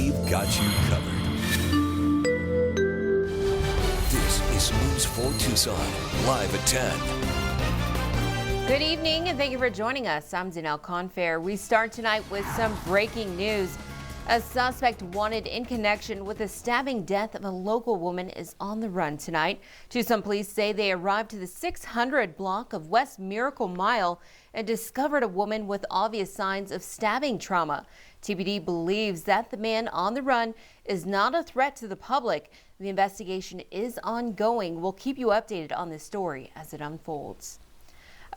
we've got you covered. This is News 4 Tucson, live at 10. Good evening and thank you for joining us. I'm Danelle Confair. We start tonight with some breaking news. A suspect wanted in connection with the stabbing death of a local woman is on the run tonight. Tucson police say they arrived to the 600 block of West Miracle Mile and discovered a woman with obvious signs of stabbing trauma. TPD believes that the man on the run is not a threat to the public. The investigation is ongoing. We'll keep you updated on this story as it unfolds.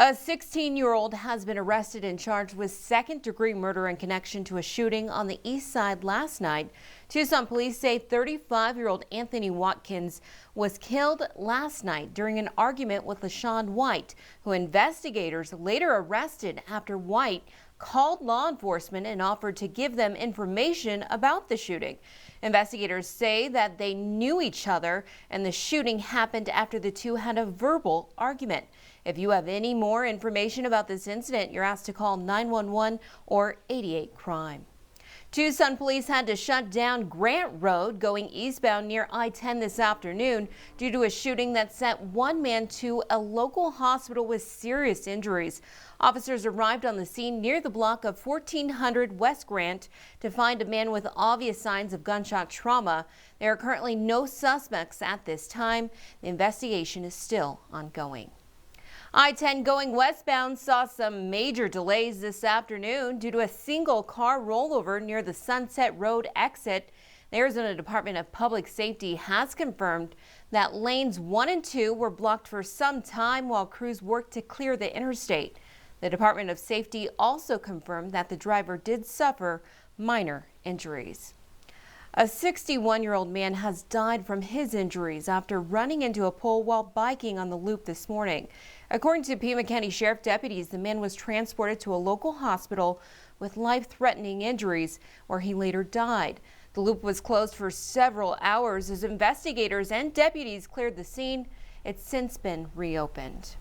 A 16-year-old has been arrested and charged with second-degree murder in connection to a shooting on the east side last night. Tucson police say 35-year-old Anthony Watkins was killed last night during an argument with LaShawn White, who investigators later arrested after White called law enforcement and offered to give them information about the shooting. Investigators say that they knew each other and the shooting happened after the two had a verbal argument. If you have any more information about this incident, you're asked to call 911 or 88 Crime. Tucson police had to shut down Grant Road going eastbound near I-10 this afternoon due to a shooting that sent one man to a local hospital with serious injuries. Officers arrived on the scene near the block of 1400 West Grant to find a man with obvious signs of gunshot trauma. There are currently no suspects at this time. The investigation is still ongoing. I-10 going westbound saw some major delays this afternoon due to a single car rollover near the Sunset Road exit. The Arizona Department of Public Safety has confirmed that lanes 1 and 2 were blocked for some time while crews worked to clear the interstate. The Department of Safety also confirmed that the driver did suffer minor injuries. A 61-year-old man has died from his injuries after running into a pole while biking on the loop this morning. According to Pima County Sheriff deputies, the man was transported to a local hospital with life-threatening injuries, where he later died. The loop was closed for several hours as investigators and deputies cleared the scene. It's since been reopened.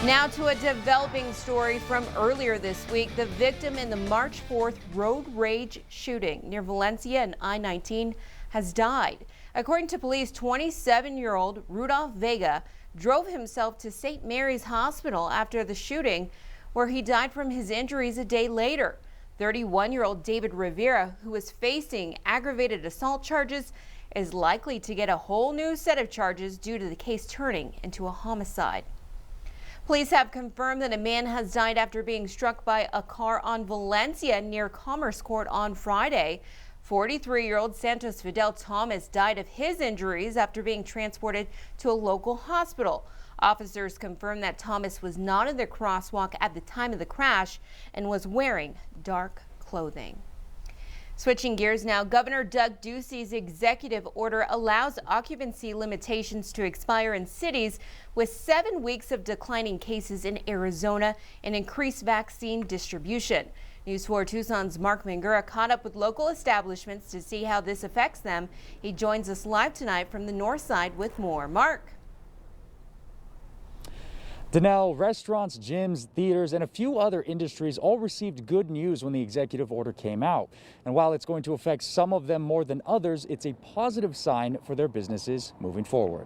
Now to a developing story from earlier this week. The victim in the March 4th road rage shooting near Valencia and I-19 has died. According to police, 27-year-old Rudolph Vega drove himself to St. Mary's Hospital after the shooting, where he died from his injuries a day later. 31-year-old David Rivera, who is facing aggravated assault charges, is likely to get a whole new set of charges due to the case turning into a homicide. Police have confirmed that a man has died after being struck by a car on Valencia near Commerce Court on Friday. 43-year-old Santos Fidel Thomas died of his injuries after being transported to a local hospital. Officers confirmed that Thomas was not in the crosswalk at the time of the crash and was wearing dark clothing. Switching gears now, Governor Doug Ducey's executive order allows occupancy limitations to expire in cities with 7 weeks of declining cases in Arizona and increased vaccine distribution. News 4 Tucson's Mark Mangura caught up with local establishments to see how this affects them. He joins us live tonight from the north side with more. Mark. Danelle, restaurants, gyms, theaters, and a few other industries all received good news when the executive order came out. And while it's going to affect some of them more than others, it's a positive sign for their businesses moving forward.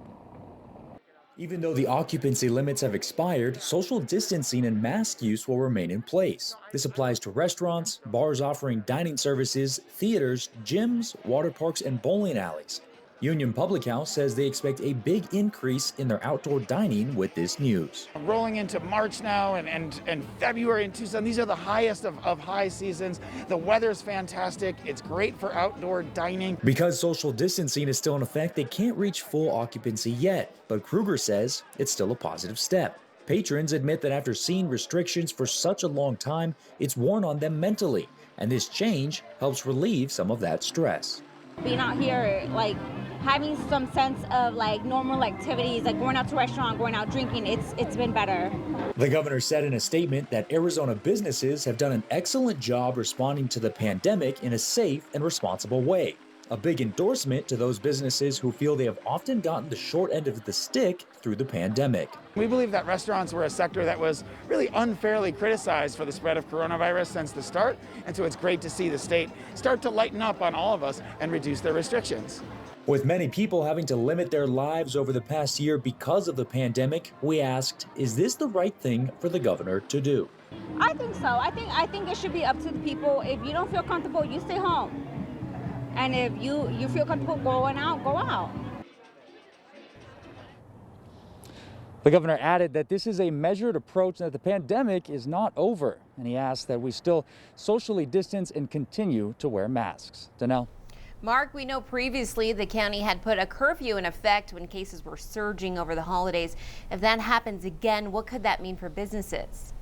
Even though the occupancy limits have expired, social distancing and mask use will remain in place. This applies to restaurants, bars offering dining services, theaters, gyms, water parks, and bowling alleys. Union Public House says they expect a big increase in their outdoor dining with this news. Rolling into March now and February in Tucson, these are the highest of high seasons. The weather's fantastic. It's great for outdoor dining. Because social distancing is still in effect, they can't reach full occupancy yet, but Kruger says it's still a positive step. Patrons admit that after seeing restrictions for such a long time, it's worn on them mentally, and this change helps relieve some of that stress. Being out here, like having some sense of like normal activities, like going out to a restaurant, going out drinking, it's been better. The governor said in a statement that Arizona businesses have done an excellent job responding to the pandemic in a safe and responsible way. a big endorsement to those businesses who feel they have often gotten the short end of the stick through the pandemic. We believe that restaurants were a sector that was really unfairly criticized for the spread of coronavirus since the start, and so it's great to see the state start to lighten up on all of us and reduce their restrictions. With many people having to limit their lives over the past year because of the pandemic, we asked, is this the right thing for the governor to do? I think so. I think it should be up to the people. If you don't feel comfortable, you stay home. And if you feel comfortable going out, go out. The governor added that this is a measured approach and that the pandemic is not over. And he asked that we still socially distance and continue to wear masks. Danelle. Mark, we know previously the county had put a curfew in effect when cases were surging over the holidays. If that happens again, what could that mean for businesses?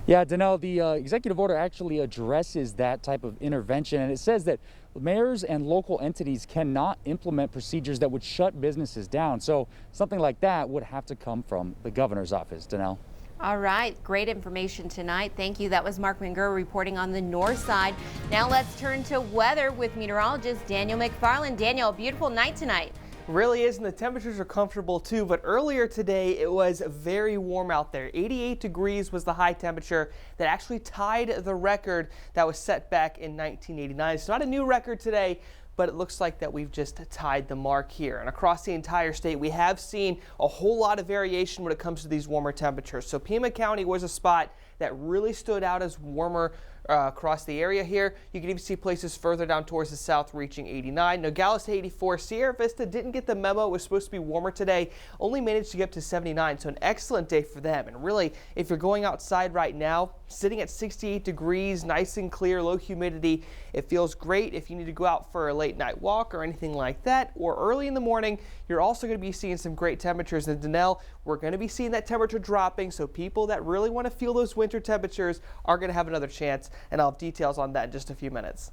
Yeah, Danelle, the executive order actually addresses that type of intervention, and it says that mayors and local entities cannot implement procedures that would shut businesses down. So something like that would have to come from the governor's office. Danelle. All right, great information tonight. Thank you. That was Mark Mangura reporting on the north side. Now let's turn to weather with meteorologist Daniel McFarland. Daniel, beautiful night tonight. Really is, and the temperatures are comfortable too, but earlier today it was very warm out there. 88 degrees was the high temperature that actually tied the record that was set back in 1989. It's not a new record today, but it looks like that we've just tied the mark here. And across the entire state, we have seen a whole lot of variation when it comes to these warmer temperatures. So Pima County was a spot that really stood out as warmer across the area here. You can even see places further down towards the south reaching 89. Nogales to 84. Sierra Vista didn't get the memo. It was supposed to be warmer today. Only managed to get up to 79. So an excellent day for them. And really, if you're going outside right now, sitting at 68 degrees, nice and clear, low humidity, it feels great if you need to go out for a late night walk or anything like that, or early in the morning. You're also going to be seeing some great temperatures. And Danelle, we're going to be seeing that temperature dropping. So people that really want to feel those winter temperatures are going to have another chance. And I'll have details on that in just a few minutes.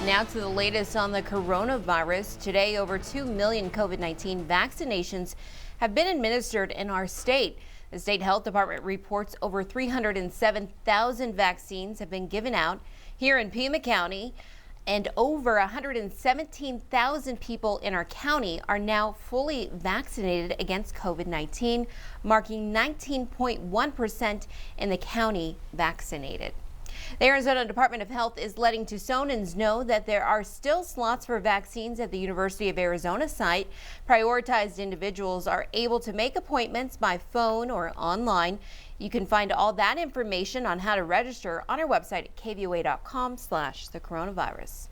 Now to the latest on the coronavirus. Today, over 2 million COVID-19 vaccinations have been administered in our state. The state health department reports over 307,000 vaccines have been given out here in Pima County, and over 117,000 people in our county are now fully vaccinated against COVID-19, marking 19.1% in the county vaccinated. The Arizona Department of Health is letting Tucsonans know that there are still slots for vaccines at the University of Arizona site. Prioritized individuals are able to make appointments by phone or online. You can find all that information on how to register on our website at kvoa.com/thecoronavirus.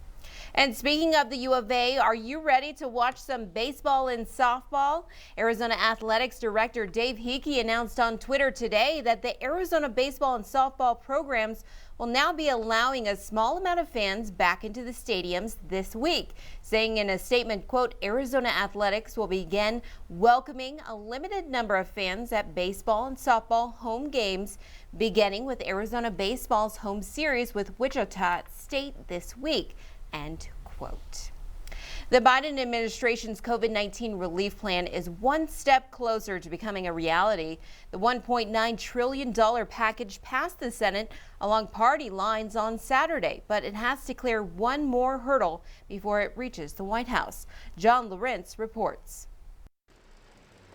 And speaking of the U of A, are you ready to watch some baseball and softball? Arizona Athletics Director Dave Hickey announced on Twitter today that the Arizona baseball and softball programs will now be allowing a small amount of fans back into the stadiums this week, saying in a statement, quote, Arizona Athletics will begin welcoming a limited number of fans at baseball and softball home games, beginning with Arizona Baseball's home series with Wichita State this week. End quote. The Biden administration's COVID-19 relief plan is one step closer to becoming a reality. The $1.9 trillion package passed the Senate along party lines on Saturday, but it has to clear one more hurdle before it reaches the White House. John Lawrence reports.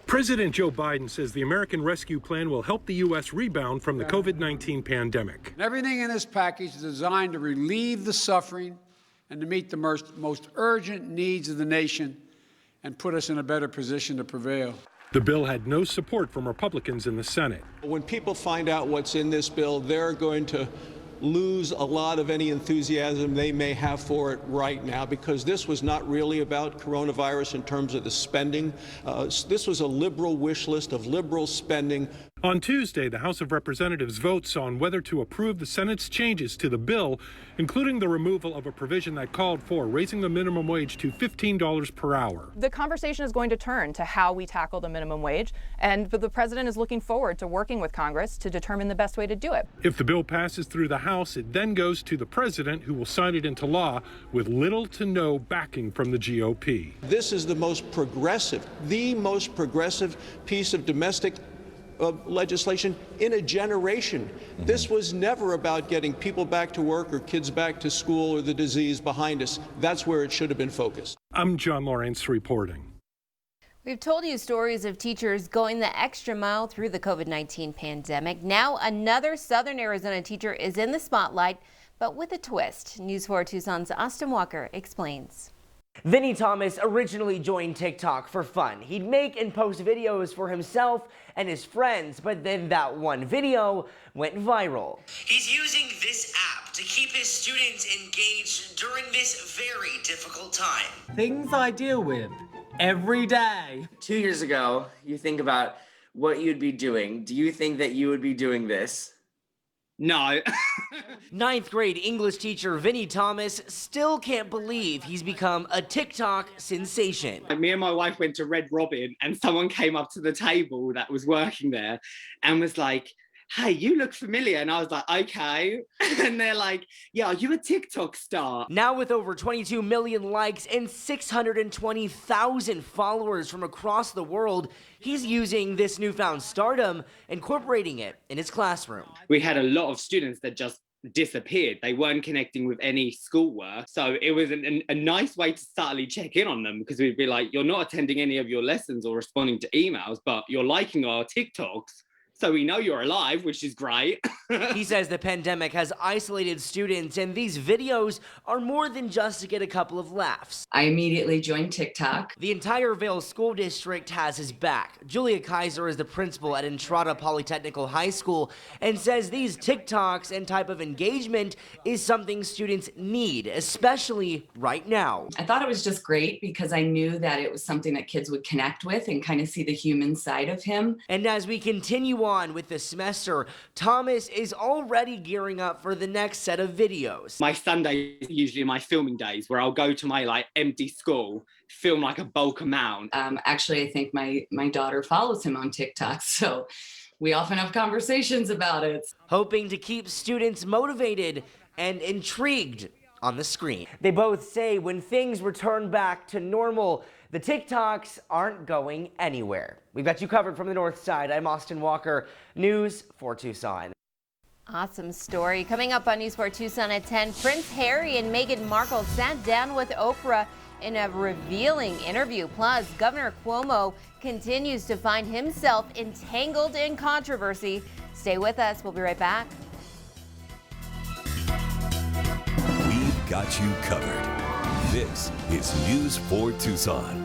President Joe Biden says the American Rescue Plan will help the U.S. rebound from the COVID-19 pandemic. Everything in this package is designed to relieve the suffering and to meet the most urgent needs of the nation and put us in a better position to prevail. The bill had no support from Republicans in the Senate. When people find out what's in this bill, they're going to lose a lot of any enthusiasm they may have for it right now, because this was not really about coronavirus in terms of the spending. This was a liberal wish list of liberal spending. On Tuesday, the House of Representatives votes on whether to approve the Senate's changes to the bill, including the removal of a provision that called for raising the minimum wage to $15 per hour. The conversation is going to turn to how we tackle the minimum wage, and the president is looking forward to working with Congress to determine the best way to do it. If the bill passes through the House, it then goes to the president, who will sign it into law with little to no backing from the GOP. This is the most progressive piece of domestic legislation in a generation. This was never about getting people back to work or kids back to school or the disease behind us. That's where it should have been focused. I'm John Lawrence reporting. We've told you stories of teachers going the extra mile through the COVID-19 pandemic. Now another Southern Arizona teacher is in the spotlight, but with a twist. News 4 Tucson's Austin Walker explains. Vinnie Thomas originally joined TikTok for fun. He'd make and post videos for himself and his friends, but then that one video went viral. He's using this app to keep his students engaged during this very difficult time. Things I deal with every day. 2 years ago, you think about what you'd be doing. Do you think that you would be doing this? No. 9th grade English teacher Vinnie Thomas still can't believe he's become a TikTok sensation. Me and my wife went to Red Robin and someone came up to the table that was working there and was like, hey, you look familiar. And I was like, okay. And they're like, yeah, are you a TikTok star? Now with over 22 million likes and 620,000 followers from across the world, he's using this newfound stardom, incorporating it in his classroom. We had a lot of students that just disappeared. They weren't connecting with any schoolwork. So it was a nice way to subtly check in on them, because we'd be like, you're not attending any of your lessons or responding to emails, but you're liking our TikToks. So we know you're alive, which is great. He says the pandemic has isolated students, and these videos are more than just to get a couple of laughs. I immediately joined TikTok. The entire Vail School District has his back. Julia Kaiser is the principal at Entrada Polytechnical High School and says these TikToks and type of engagement is something students need, especially right now. I thought it was just great because I knew that it was something that kids would connect with and kind of see the human side of him. And as we continue on with the semester, Thomas is already gearing up for the next set of videos. My Sundays are usually my filming days, where I'll go to my empty school, film like a bulk amount. Actually, I think my daughter follows him on TikTok, so we often have conversations about it. Hoping to keep students motivated and intrigued on the screen. They both say when things return back to normal, the TikToks aren't going anywhere. We've got you covered from the north side. I'm Austin Walker, News 4 Tucson. Awesome story. Coming up on News 4 Tucson at 10, Prince Harry and Meghan Markle sat down with Oprah in a revealing interview. Plus, Governor Cuomo continues to find himself entangled in controversy. Stay with us. We'll be right back. We've got you covered. This is News 4 Tucson.